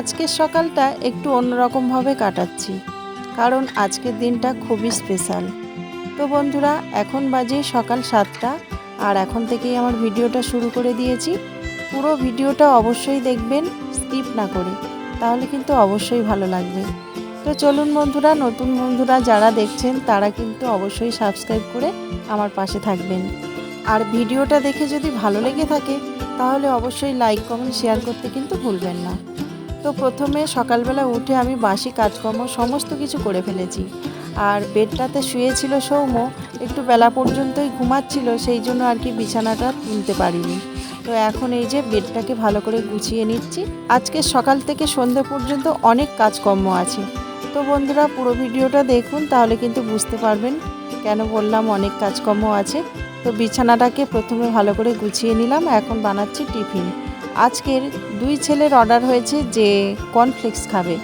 আজকের সকালটা একটু অন্যরকমভাবে কাটাচ্ছি, কারণ আজকের দিনটা খুবই স্পেশাল। তো বন্ধুরা, এখন বাজে সকাল 7টা, আর এখন থেকেই আমার ভিডিওটা শুরু করে দিয়েছি। পুরো ভিডিওটা অবশ্যই দেখবেন, স্কিপ না করে, তাহলে কিন্তু অবশ্যই ভালো লাগবে। তো চলুন বন্ধুরা, নতুন বন্ধুরা যারা দেখছেন তারা কিন্তু অবশ্যই সাবস্ক্রাইব করে আমার পাশে থাকবেন। আর ভিডিওটা দেখে যদি ভালো লেগে থাকে তাহলে অবশ্যই লাইক, কমেন্ট, শেয়ার করতে কিন্তু ভুলবেন না। তো প্রথমে সকালবেলা উঠে আমি বাসি কাজকর্ম সমস্ত কিছু করে ফেলেছি। আর বেডটাতে শুয়েছিল সৌম্য, একটু বেলা পর্যন্তই ঘুমাচ্ছিল, সেই জন্য আর কি বিছানাটা তুলতে পারিনি। তো এখন এই যে বেডটাকে ভালো করে গুছিয়ে নিচ্ছি। আজকে সকাল থেকে সন্ধ্যা পর্যন্ত অনেক কাজকর্ম আছে। তো বন্ধুরা, পুরো ভিডিওটা দেখুন, তাহলে কিন্তু বুঝতে পারবেন কেন বললাম অনেক কাজকর্ম আছে। তো বিছানাটাকে প্রথমে ভালো করে গুছিয়ে নিলাম। এখন বানাচ্ছি টিফিন। আজকের 2 ছেলের অর্ডার হয়েছে যে কর্নফ্লেক্স খাবে।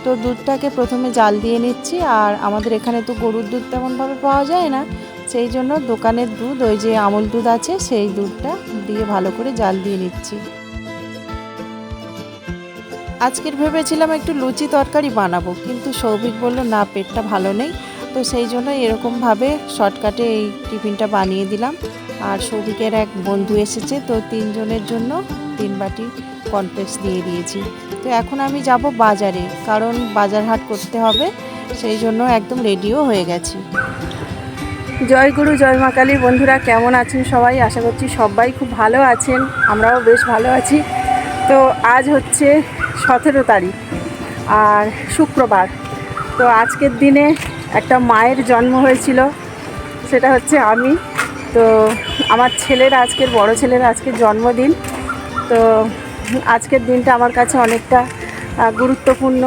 তো দুধটাকে প্রথমে জাল দিয়ে নিচ্ছি। আর আমাদের এখানে তো গরুর দুধ তেমনভাবে পাওয়া যায় না, সেই জন্য দোকানের দুধ, ওই যে আমুল দুধ আছে, সেই দুধটা দিয়ে ভালো করে জাল দিয়ে নিচ্ছি। আজকের ভেবেছিলাম একটু লুচি তরকারি বানাবো, কিন্তু সৌভিক বলল না, পেটটা ভালো নেই। তো সেই জন্য এরকমভাবে শর্টকাটে এই টিফিনটা বানিয়ে দিলাম। আর সৌভিকের এক বন্ধু এসেছে, তো 3 জনের জন্য 3 বাটি কর্নফ্লেক্স দিয়ে দিয়েছি। তো এখন আমি যাব বাজারে, কারণ বাজার হাট করতে হবে, সেই জন্য একদম রেডিও হয়ে গেছি। জয় গুরু, জয় মা কালী। বন্ধুরা কেমন আছেন সবাই? আশা করছি সবাই খুব ভালো আছেন, আমরাও বেশ ভালো আছি। তো আজ হচ্ছে 17 তারিখ আর শুক্রবার। তো আজকের দিনে একটা মায়ের জন্ম হয়েছিল, সেটা হচ্ছে আমি। তো আমার ছেলের আজকের, বড় ছেলের আজকের জন্মদিন। তো আজকের দিনটা আমার কাছে অনেকটা গুরুত্বপূর্ণ।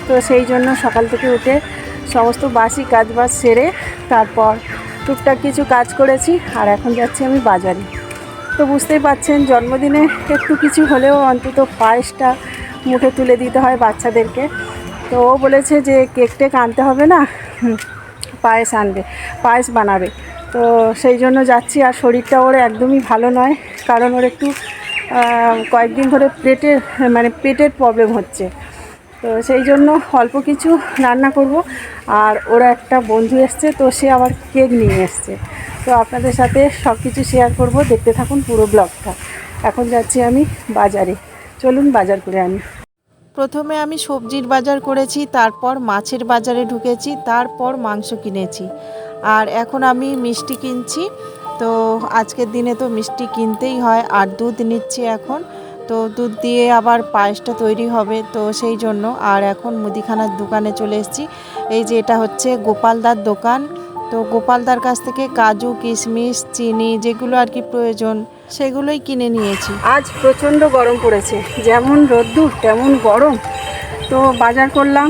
তো সেই জন্য সকাল থেকে উঠে সমস্ত বাসি কাজবাজ সেরে তারপর টুকটাক কিছু কাজ করেছি। আর এখন যাচ্ছি আমি বাজারে। তো বুঝতেই পারছেন, জন্মদিনে একটু কিছু হলেও অন্তত পায়েসটা মুখে তুলে দিতে হয় বাচ্চাদেরকে। তো ও বলেছে যে কেক টেক আনতে হবে না, পায়েস আনবে, পায়েস বানাবে। তো সেই জন্য যাচ্ছি। আর শরীরটা ওর একদমই ভালো নয়, কারণ ওর একটু কয়েকদিন ধরে পেটের প্রবলেম হচ্ছে। তো সেই জন্য অল্প কিছু রান্না করব। আর ওরা একটা বন্ধু এসছে, তো সে আবার কেক নিয়ে এসছে। তো আপনাদের সাথে সব কিছু শেয়ার করব, দেখতে থাকুন পুরো ব্লগটা। এখন যাচ্ছি আমি বাজারে, চলুন বাজার করে আনি। প্রথমে আমি সবজির বাজার করেছি, তারপর মাছের বাজারে ঢুকেছি, তারপর মাংস কিনেছি। আর এখন আমি মিষ্টি কিনছি। তো আজকের দিনে তো মিষ্টি কিনতেই হয়। আর দুধ নিচ্ছি এখন। তো দুধ দিয়ে আবার পায়েসটা তৈরি হবে, তো সেই জন্য। আর এখন মুদিখানার দোকানে চলে এসেছি। এই যে এটা হচ্ছে গোপালদার দোকান। তো গোপালদার কাছ থেকে কাজু, কিশমিশ, চিনি, যেগুলো আর কি প্রয়োজন সেগুলোই কিনে নিয়েছি। আজ প্রচণ্ড গরম পড়েছে, যেমন রোদ্দুর তেমন গরম। তো বাজার করলাম,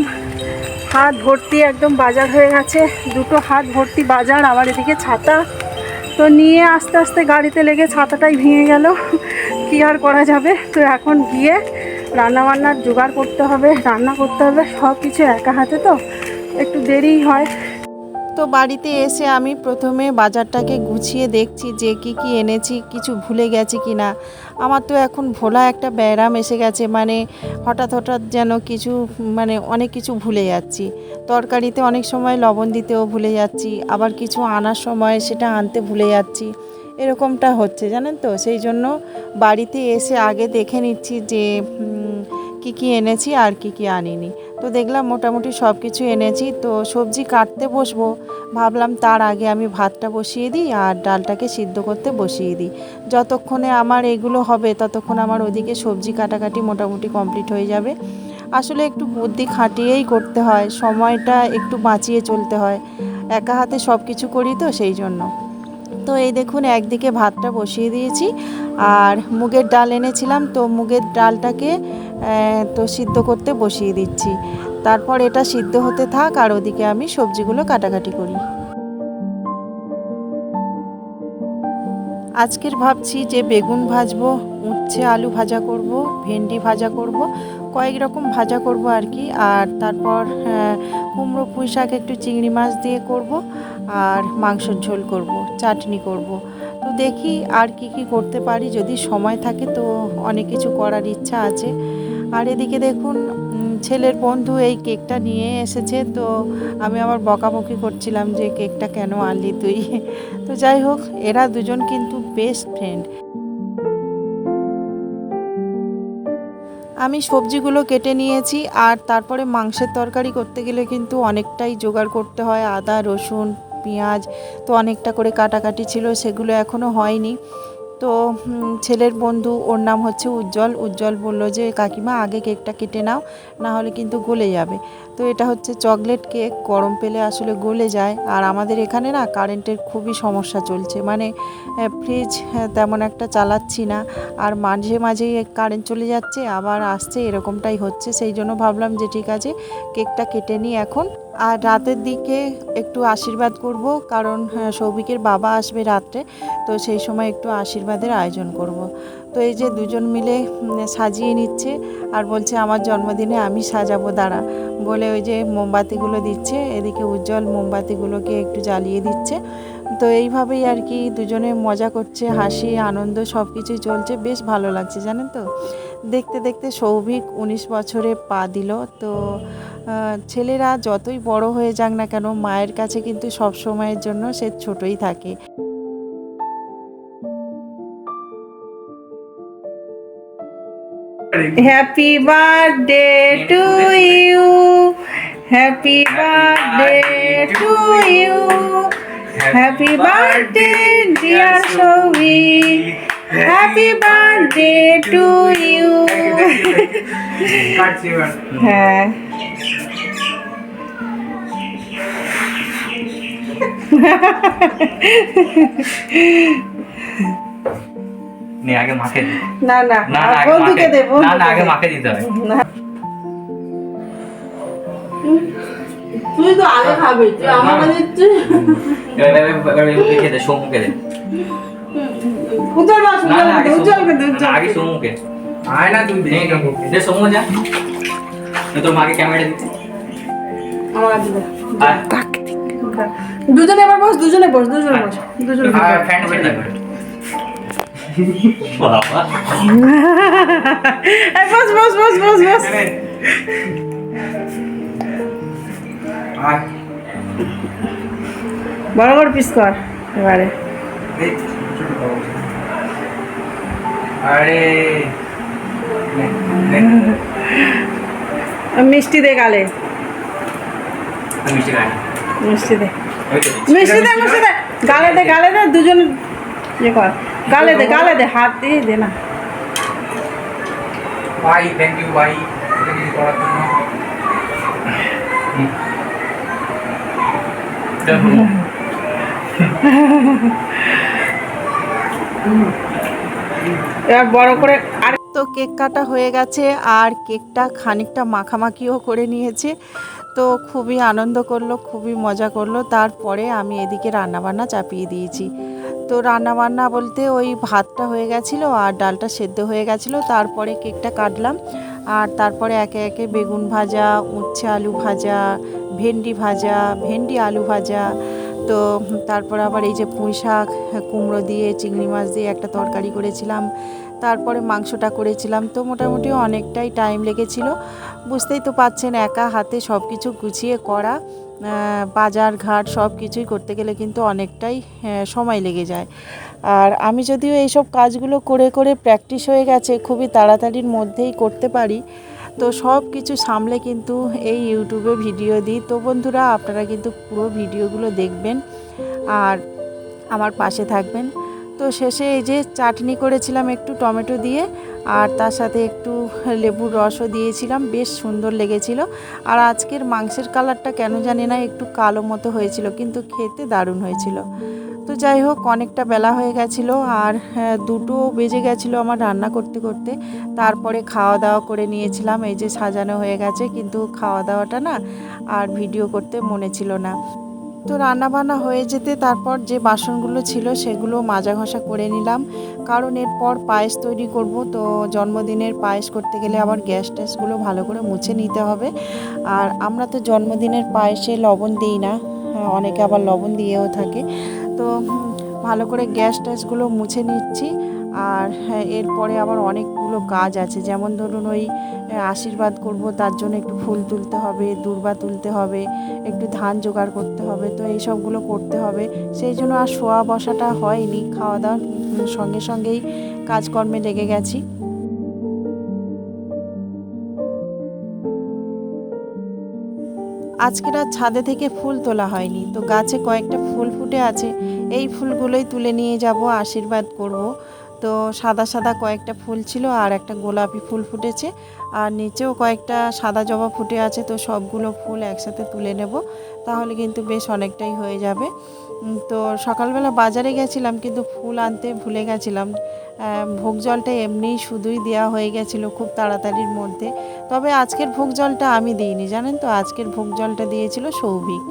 হাত ভর্তি একদম বাজার হয়ে গেছে, 2 হাত ভর্তি বাজার। আবার এদিকে ছাতা তো নিয়ে আস্তে আস্তে গাড়িতে লেগে ছাতাটাই ভেঙে গেল, কী আর করা যাবে। তো এখন গিয়ে রান্নাবান্নার জোগাড় করতে হবে, রান্না করতে হবে, সব কিছু একা হাতে তো একটু দেরিই হয়। তো বাড়িতে এসে আমি প্রথমে বাজারটাকে গুছিয়ে দেখছি যে কি এনেছি, কিছু ভুলে গেছি কি না। আমার তো এখন ভোলা একটা ব্যারাম এসে গেছে, হঠাৎ হঠাৎ যেন কিছু অনেক কিছু ভুলে যাচ্ছি। তরকারিতে অনেক সময় লবণ দিতেও ভুলে যাচ্ছি, আবার কিছু আনার সময় সেটা আনতে ভুলে যাচ্ছি, এরকমটা হচ্ছে জানেন তো। সেই জন্য বাড়িতে এসে আগে দেখে নিচ্ছি যে কি এনেছি আর কি আনিনি। তো দেখলাম মোটামুটি সব কিছু এনেছি। তো সবজি কাটতে বসবো, ভাবলাম তার আগে আমি ভাতটা বসিয়ে দিই আর ডালটাকে সিদ্ধ করতে বসিয়ে দিই। যতক্ষণে আমার এগুলো হবে ততক্ষণ আমার ওদিকে সবজি কাটাকাটি মোটামুটি কমপ্লিট হয়ে যাবে। আসলে একটু বুদ্ধি খাটিয়েই করতে হয়, সময়টা একটু বাঁচিয়ে চলতে হয়, একা হাতে সব কিছু করি তো সেই জন্য। তো এই দেখুন, একদিকে ভাতটা বসিয়ে দিয়েছি। আর মুগের ডাল এনেছিলাম, তো মুগের ডালটাকে তো সিদ্ধ করতে বসিয়ে দিচ্ছি। তারপর এটা সিদ্ধ হতে থাক, আর ওদিকে আমি সবজিগুলো কাটাকাটি করি। আজকের ভাবছি যে বেগুন ভাজবো, উচ্ছে আলু ভাজা করব, ভেন্ডি ভাজা করব, কয়েক রকম ভাজা করব আর কি। আর তারপর কুমড়ো পুঁই শাক একটু চিংড়ি মাছ দিয়ে করব, আর মাংসের ঝোল করব, চাটনি করব। তো দেখি আর কি করতে পারি, যদি সময় থাকে তো অনেক কিছু করার ইচ্ছা আছে। আর এদিকে দেখুন ছেলের বন্ধু এই কেকটা নিয়ে এসেছে, তো আমি আবার বকাবকি করছিলাম যে কেকটা কেন আনলি তুই। তো যাই হোক, এরা দুজন কিন্তু বেস্ট ফ্রেন্ড। আমি সবজিগুলো কেটে নিয়েছি, আর তারপরে মাংসের তরকারি করতে গেলে কিন্তু অনেকটাই জোগাড় করতে হয়, আদা রসুন পেঁয়াজ, তো অনেকটা করে কাটাকাটি ছিল, সেগুলো এখনও হয়নি। তো ছেলের বন্ধু, ওর নাম হচ্ছে উজ্জ্বল। উজ্জ্বল বললো যে কাকিমা আগে কেকটা কেটে নাও, না হলে কিন্তু গলে যাবে। তো এটা হচ্ছে চকলেট কেক, গরম পেলে আসলে গলে যায়। আর আমাদের এখানে না কারেন্টের খুবই সমস্যা চলছে, মানে ফ্রিজ তেমন একটা চালাচ্ছি না, আর মাঝে মাঝেই কারেন্ট চলে যাচ্ছে আবার আসছে, এরকমটাই হচ্ছে। সেই জন্য ভাবলাম যে ঠিক আছে কেকটা কেটে নিই এখন। আর রাতের দিকে একটু আশীর্বাদ করব, কারণ সৌভিকের বাবা আসবে রাত্রে, তো সেই সময় একটু আশীর্বাদের আয়োজন করব। তো এই যে দুজন মিলে সাজিয়ে নিচ্ছে, আর বলছে আমার জন্মদিনে আমি সাজাবো দাঁড়া, বলে ওই যে মোমবাতিগুলো দিচ্ছে, এদিকে উজ্জ্বল মোমবাতিগুলোকে একটু জ্বালিয়ে দিচ্ছে। তো এইভাবেই আর কি দুজনে মজা করছে, হাসি আনন্দ সব কিছুই চলছে, বেশ ভালো লাগছে জানেন তো। দেখতে দেখতে সৌভিক 19 বছরে পা দিল। তো ছেলেরা যতই বড় হয়ে যাক না কেন, মায়ের কাছে কিন্তু সব সময়ের জন্য সে ছোটই থাকে। Happy birthday to you, happy birthday to you, happy birthday dear Souvik, happy birthday to you. হ্যাঁ নে আগে মাকে দে। না না না না বন্ধুকে দে, না না আগে মাকে দিতে হয়। তুই তো আগে খাবি, তুই আমাকে দিচ্ছিস। এবার মুখে দে, সোমুখে দে। উজ্জ্বল বাস, না না আগে উজ্জ্বলকে দে, না, আগে সোমুখে আয় না, তুই দে সোমু যা, তোর মাকে ক্যামেরা দিতে আমার দিবে। আয়। দুজনে এবার বস, দুজনে বস, দুজনে বস, দুজনে বস। আর ফ্যান বের না করে বাবা। এই বস বস বস বস বস। আয় বড় বড় পিস কর এবারে। আরে মিষ্টি দে গালে, মিষ্টি খাই না। মিষ্টি দে, ওই তো মিষ্টি দে, মিষ্টি দে, গালে দে, গালে দে, দুজন ইয়ে কর, গালে দে, গালে দে, হাত দিয়ে দে না। ভাই থ্যাংক ইউ ভাই, এটা কিছু করার জন্য। এবার বড় করে। আর তো কেক কাটা হয়ে গেছে, আর কেকটা খানিকটা মাখামাখিও করে নিয়েছে। তো খুবই আনন্দ করলো, খুবই মজা করলো। তারপরে আমি এদিকে রান্নাবান্না চাপিয়ে দিয়েছি। তো রান্নাবান্না বলতে ওই ভাতটা হয়ে গেছিলো আর ডালটা সেদ্ধ হয়ে গেছিলো, তারপরে কেকটা কাটলাম। আর তারপরে একে একে বেগুন ভাজা, উচ্ছে আলু ভাজা, ভেন্ডি ভাজা, ভেন্ডি আলু ভাজা, তো তারপর আবার এই যে পুঁই শাক কুমড়ো দিয়ে চিংড়ি মাছ দিয়ে একটা তরকারি করেছিলাম, তারপরে মাংসটা করেছিলাম। তো মোটামুটি অনেকটাই টাইম লেগেছিল, বুঝতেই তো পাচ্ছেন একা হাতে সব কিছু গুছিয়ে করা, বাজার ঘাট সব কিছুই করতে গেলে কিন্তু অনেকটাই সময় লেগে যায়। আর আমি যদিও এইসব কাজগুলো করে করে প্র্যাকটিস হয়ে গেছে, খুবই তাড়াতাড়ির মধ্যেই করতে পারি। তো সব কিছু সামলে কিন্তু এই ইউটিউবে ভিডিও দিই। তো বন্ধুরা আপনারা কিন্তু পুরো ভিডিওগুলো দেখবেন আর আমার পাশে থাকবেন। তো শেষে এই যে চাটনি করেছিলাম একটু টমেটো দিয়ে, আর তার সাথে একটু লেবুর রসও দিয়েছিলাম, বেশ সুন্দর লেগেছিল। আর আজকের মাংসের কালারটা কেন জানি না একটু কালো মতো হয়েছিল, কিন্তু খেতে দারুণ হয়েছিল। তো যাই হোক, অনেকটা বেলা হয়ে গেছিলো, আর 2টো বেজে গেছিলো আমার রান্না করতে করতে। তারপরে খাওয়া দাওয়া করে নিয়েছিলাম, এই যে সাজানো হয়ে গেছে, কিন্তু খাওয়া দাওয়াটা না আর ভিডিও করতে মনে ছিল না। তো রান্নাবান্না হয়ে যেতে তারপর যে বাসনগুলো ছিল সেগুলো মাজা ঘষা করে নিলাম, কারণ এরপর পায়েস তৈরি করব। তো জন্মদিনের পায়েস করতে গেলে আবার গ্যাস ট্যাসগুলো ভালো করে মুছে নিতে হবে। আর আমরা তো জন্মদিনের পায়েসে লবণ দিই না, অনেকে আবার লবণ দিয়েও থাকে। তো ভালো করে গ্যাস ট্যাসগুলো মুছে নিচ্ছি। আর হ্যাঁ, এরপরে আবার অনেকগুলো কাজ আছে, যেমন ধরুন ওই আশীর্বাদ করব, তার জন্য একটু ফুল তুলতে হবে, দূর্বা তুলতে হবে, একটু ধান জোগাড় করতে হবে, তো এই সবগুলো করতে হবে। সেই জন্য আর শোয়া বসাটা হয়নি, খাওয়া দাওয়ার সঙ্গে সঙ্গেই কাজকর্মে লেগে গেছি। আজকের আর ছাদে থেকে ফুল তোলা হয়নি, তো গাছে কয়েকটা ফুল ফুটে আছে, এই ফুলগুলোই তুলে নিয়ে যাব, আশীর্বাদ করব। তো সাদা সাদা কয়েকটা ফুল ছিল আর একটা গোলাপি ফুল ফুটেছে, আর নিচেও কয়েকটা সাদা জবা ফুটে আছে, তো সবগুলো ফুল একসাথে তুলে নেব, তাহলে কিন্তু বেশ অনেকটাই হয়ে যাবে। তো সকালবেলা বাজারে গেছিলাম, কিন্তু ফুল আনতে ভুলে গেছিলাম। ভোগ জলটা এমনিই শুধুই দেওয়া হয়ে গেছিলো খুব তাড়াতাড়ির মধ্যে। তবে আজকের ভোগ জলটা আমি দিইনি, জানেন তো, আজকের ভোগ জলটা দিয়েছিল সৌভিক।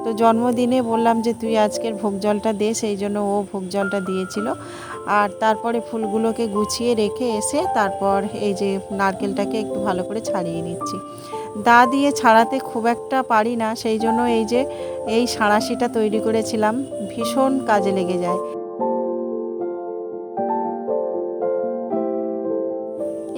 তো জন্মদিনে বললাম যে তুই আজকের ভোগ জলটা দে, সেই জন্য ও ভোগ জলটা দিয়েছিল। আর তারপরে ফুলগুলোকে গুছিয়ে রেখে এসে তারপর এই যে নারকেলটাকে একটু ভালো করে ছাড়িয়ে নিচ্ছি। দা দিয়ে ছাড়াতে খুব একটা পারি না, সেই জন্য এই যে এই সাঁড়াশিটা তৈরি করেছিলাম, ভীষণ কাজে লেগে যায়।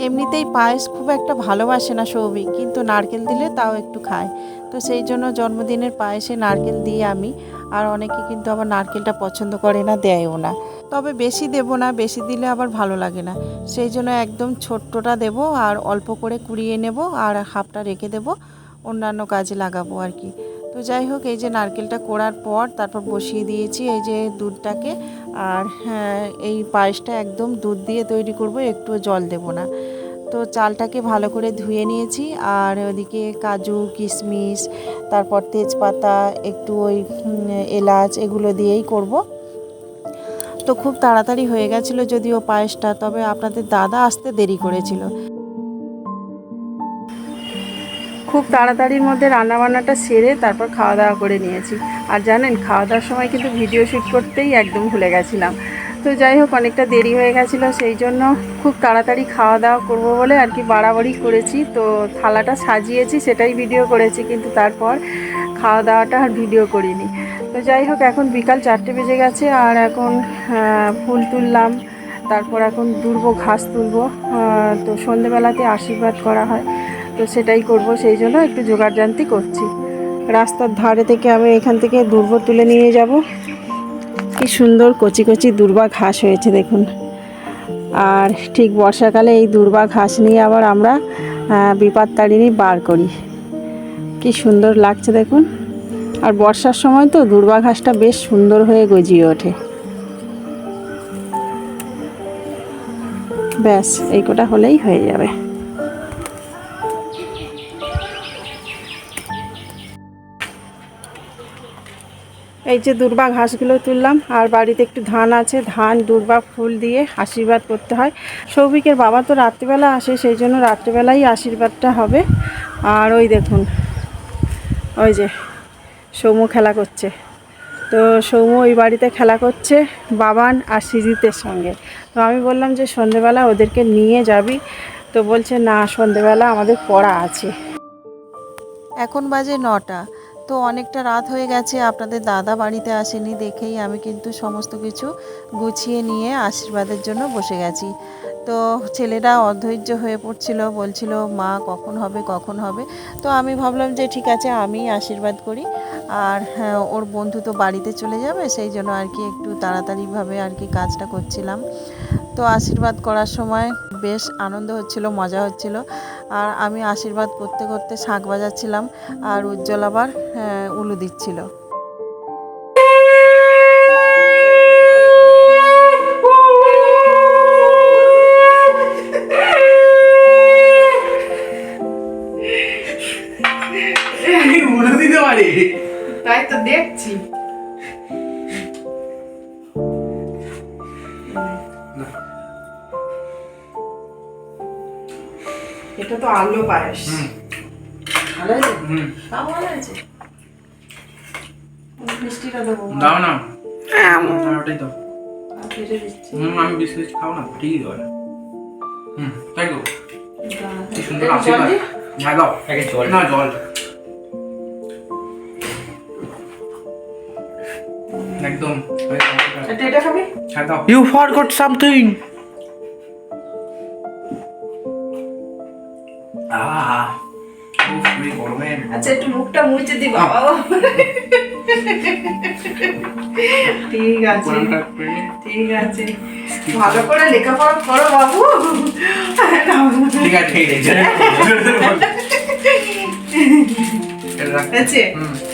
এমনিতেই পায়েস খুব একটা ভালোবাসে না সৌভিক, কিন্তু নারকেল দিলে তাও একটু খায়। তো সেই জন্য জন্মদিনের পায়েসে নারকেল দিই আমি। আর অনেকে কিন্তু আবার নারকেলটা পছন্দ করে না, দেয়ও না। তবে বেশি দেব না, বেশি দিলে আবার ভালো লাগে না, সেই জন্য একদম ছোট্টটা দেব আর অল্প করে কুড়িয়ে নেব, আর হাফটা রেখে দেব, অন্যান্য কাজে লাগাবো আর কি। তো যাই হোক, এই যে নারকেলটা কোড়ার পর তারপর বসিয়ে দিয়েছি এই যে দুধটাকে। আর হ্যাঁ, এই পায়েসটা একদম দুধ দিয়ে তৈরি করব, একটু জল দেব না। তো চালটাকে ভালো করে ধুয়ে নিয়েছি, আর ওদিকে কাজু কিশমিশ, তারপর তেজপাতা, একটু ওই এলাচ, এগুলো দিয়েই করব। তো খুব তাড়াতাড়ি হয়ে গেছিলো যদিও পায়েসটা, তবে আপনাদের দাদা আসতে দেরি করেছিল। খুব তাড়াতাড়ির মধ্যে রান্নাবান্নাটা সেরে তারপর খাওয়া দাওয়া করে নিয়েছি। আর জানেন, খাওয়া দাওয়ার সময় কিন্তু ভিডিও শ্যুট করতেই একদম ভুলে গেছিলাম। তো যাই হোক, অনেকটা দেরি হয়ে গেছিলো, সেই জন্য খুব তাড়াতাড়ি খাওয়া দাওয়া করব বলে আর কি বাড়াবাড়ি করেছি। তো থালাটা সাজিয়েছি, সেটাই ভিডিও করেছি, কিন্তু তারপর খাওয়া দাওয়াটা আর ভিডিও করিনি। তো যাই হোক, এখন বিকাল 4টে বেজে গেছে, আর এখন ফুল তুললাম, তারপর এখন তুলবো, ঘাস তুলবো। তো সন্ধেবেলাতে আশীর্বাদ করা হয়, তো সেটাই করব, সেই জন্য একটু জোগাড়যন্ত্রী করছি। রাস্তার ধারে থেকে আমি এখান থেকে দূর্বা তুলে নিয়ে যাব। কি সুন্দর কচি কচি দূর্বা ঘাস হয়েছে দেখুন। আর ঠিক বর্ষাকালে এই দূর্বা ঘাস নিয়ে আবার আমরা বিপত্তারিণী বার করি, কি সুন্দর লাগছে দেখুন। আর বর্ষার সময় তো দূর্বা ঘাসটা বেশ সুন্দর হয়ে গজিয়ে ওঠে। ব্যাস, এই কটা হলেই হয়ে যাবে। এই যে দূর্বা ঘাসগুলো তুললাম, আর বাড়িতে একটু ধান আছে, ধান দূর্বা ফুল দিয়ে আশীর্বাদ করতে হয়। সৌভিকের বাবা তো রাত্রিবেলা আসে, সেই জন্য রাত্রিবেলাই আশীর্বাদটা হবে। আর ওই দেখুন, ওই যে সৌম্য খেলা করছে। তো সৌম্য ওই বাড়িতে খেলা করছে বাবান আর সৃজিতের সঙ্গে। তো আমি বললাম যে সন্ধেবেলা ওদেরকে নিয়ে যাবি, তো বলছে না, সন্ধেবেলা আমাদের পড়া আছে। এখন বাজে 9টা, তো অনেকটা রাত হয়ে গেছে, আপনাদের দাদা বাড়িতে আসেনি দেখেই আমি কিন্তু সমস্ত কিছু গুছিয়ে নিয়ে আশীর্বাদের জন্য বসে গেছি। তো ছেলেরা অধৈর্য হয়ে পড়ছিল, বলছিল মা কখন হবে কখন হবে। তো আমি ভাবলাম যে ঠিক আছে, আমি আশীর্বাদ করি। আর হ্যাঁ, ওর বন্ধু তো বাড়িতে চলে যাবে, সেই জন্য আর কি একটু তাড়াতাড়িভাবে আর কি কাজটা করছিলাম। তো আশীর্বাদ করার সময় বেশ আনন্দ হচ্ছিল, মজা হচ্ছিল। আর আমি আশীর্বাদ করতে করতে শাঁখ বাজাচ্ছিলাম, আর উজ্জ্বল আবার উলু দিচ্ছিল। উলু দিতে পারি, তাই তো দেখছি। এটা তো আলু পায়েস। ভালো হয়েছে? তাও ভালো হয়েছে। মিষ্টিটা দেবো। দাও না, ওটাই দাও। কেটে দিচ্ছি। আমি বিস্কুট খাও না, ঠিকই করে। তাই গো, কি সুন্দর জল আশীর্বাদ। দিই? হ্যাঁ দাও, জল না, জল একদম। এটা খাবি? হ্যাঁ দাও। You forgot something. আচ্ছা একটু মুখটা মুছে দি বাবা ঠিক আছে ঠিক আছে ভালো করে লেখাপড়া করো বাবু ঠিক আছে ঠিক আছে আছে হুম